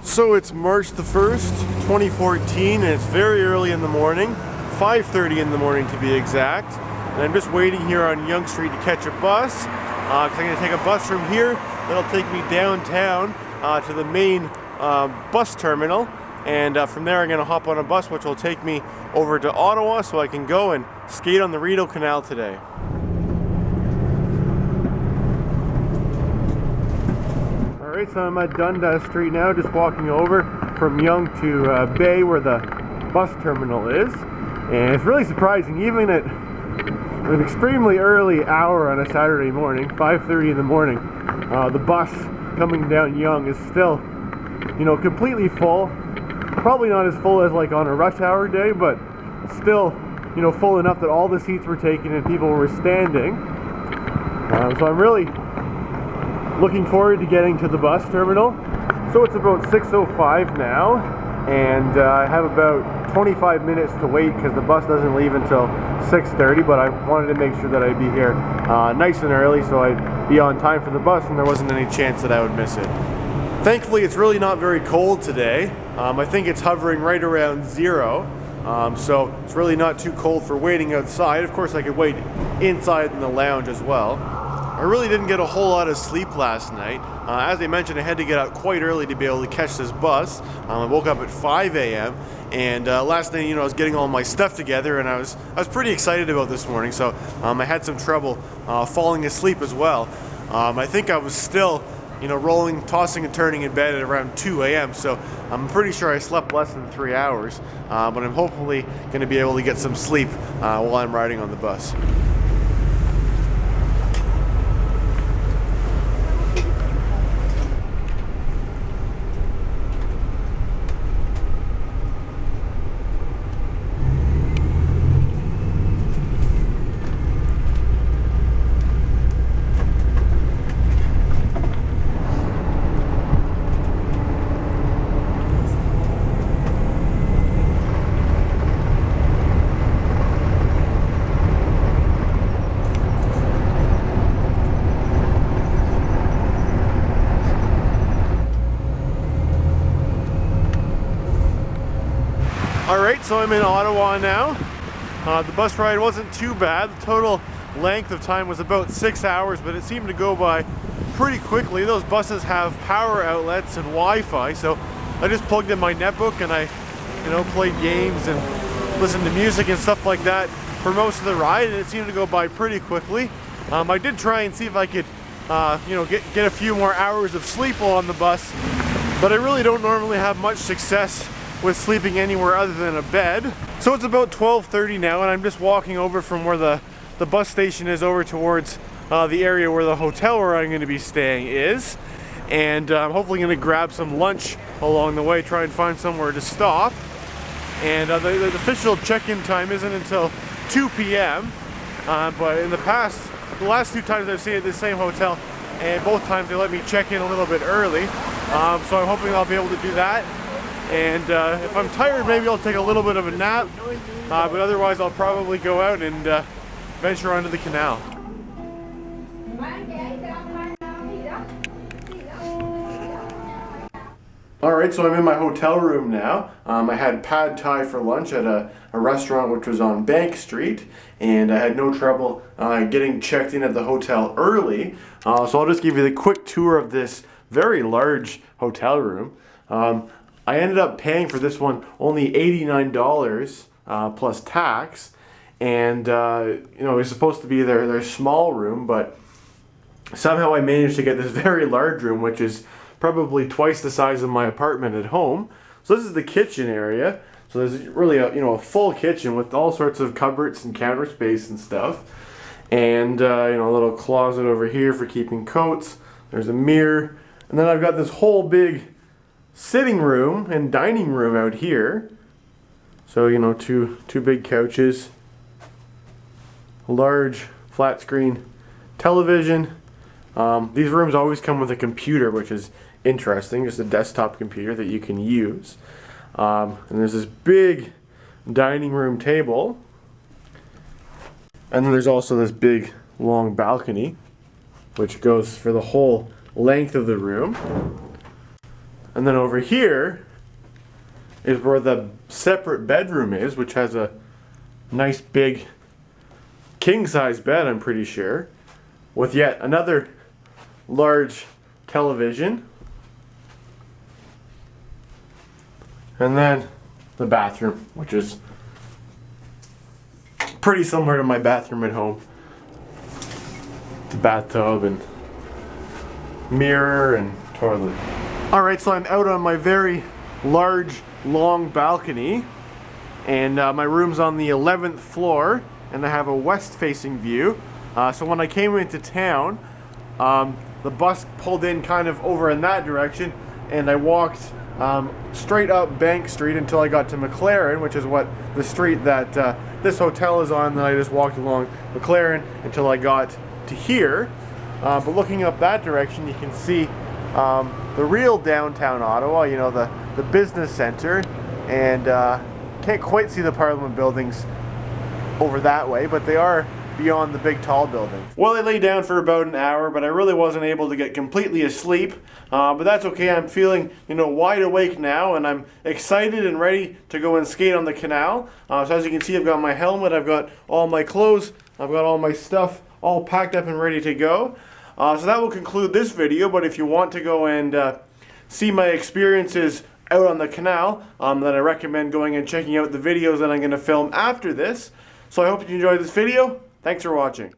So it's March the 1st, 2014, and it's very early in the morning, 5:30 in the morning to be exact. And I'm just waiting here on Yonge Street to catch a bus, because I'm going to take a bus from here that'll take me downtown to the main bus terminal. And from there I'm going to hop on a bus which will take me over to Ottawa so I can go and skate on the Rideau Canal today. Alright, so I'm at Dundas Street now, just walking over from Yonge to Bay where the bus terminal is. And it's really surprising, even at an extremely early hour on a Saturday morning, 5:30 in the morning, the bus coming down Yonge is still, you know, completely full. Probably not as full as like on a rush hour day, but still, you know, full enough that all the seats were taken and people were standing. So I'm really looking forward to getting to the bus terminal. So it's about 6:05 now, and I have about 25 minutes to wait because the bus doesn't leave until 6:30, but I wanted to make sure that I'd be here nice and early so I'd be on time for the bus and there wasn't any chance that I would miss it. Thankfully, it's really not very cold today. I think it's hovering right around 0, so it's really not too cold for waiting outside. Of course, I could wait inside in the lounge as well. I really didn't get a whole lot of sleep last night. As I mentioned, I had to get out quite early to be able to catch this bus. I woke up at 5 a.m. and last night, you know, I was getting all my stuff together, and I was pretty excited about this morning. So I had some trouble falling asleep as well. I think I was still, you know, rolling, tossing and turning in bed at around 2 a.m. So I'm pretty sure I slept less than 3 hours, but I'm hopefully going to be able to get some sleep while I'm riding on the bus. Alright, so I'm in Ottawa now. The bus ride wasn't too bad. The total length of time was about 6 hours, but it seemed to go by pretty quickly. Those buses have power outlets and Wi-Fi, so I just plugged in my netbook and I, you know, played games and listened to music and stuff like that for most of the ride, and it seemed to go by pretty quickly. I did try and see if I could, you know, get a few more hours of sleep while on the bus, but I really don't normally have much success with sleeping anywhere other than a bed. So it's about 12:30 now, and I'm just walking over from where the bus station is over towards the area where the hotel where I'm going to be staying is, and I'm hopefully going to grab some lunch along the way, try and find somewhere to stop. And the official check-in time isn't until 2 p.m. But in the last 2 times I've stayed at the same hotel, and both times they let me check in a little bit early. So I'm hoping I'll be able to do that. And if I'm tired, maybe I'll take a little bit of a nap, but otherwise I'll probably go out and venture onto the canal. Alright, so I'm in my hotel room now. I had pad thai for lunch at a restaurant which was on Bank Street, and I had no trouble getting checked in at the hotel early. So I'll just give you the quick tour of this very large hotel room. I ended up paying for this one only $89 plus tax, and you know, it was supposed to be their small room, but somehow I managed to get this very large room, which is probably twice the size of my apartment at home. So this is the kitchen area. So there's really a full kitchen with all sorts of cupboards and counter space and stuff, and you know, a little closet over here for keeping coats. There's a mirror, and then I've got this whole big sitting room and dining room out here. So, you know, two big couches, a large flat screen television. These rooms always come with a computer, which is interesting, just a desktop computer that you can use. And there's this big dining room table, and then there's also this big long balcony which goes for the whole length of the room. And then over here is where the separate bedroom is, which has a nice big king-size bed, I'm pretty sure, with yet another large television. And then the bathroom, which is pretty similar to my bathroom at home. The bathtub and mirror and toilet. Alright, so I'm out on my very large, long balcony, and my room's on the 11th floor, and I have a west-facing view. So when I came into town, the bus pulled in kind of over in that direction, and I walked straight up Bank Street until I got to McLaren, which is what the street that this hotel is on. Then I just walked along McLaren until I got to here. But looking up that direction, you can see the real downtown Ottawa, you know, the business center, and can't quite see the Parliament buildings over that way, but they are beyond the big tall building. Well, I lay down for about an hour, but I really wasn't able to get completely asleep, but that's okay. I'm feeling, you know, wide awake now, and I'm excited and ready to go and skate on the canal. So as you can see, I've got my helmet, I've got all my clothes, I've got all my stuff all packed up and ready to go. So that will conclude this video, but if you want to go and see my experiences out on the canal, then I recommend going and checking out the videos that I'm going to film after this. So I hope you enjoyed this video. Thanks for watching.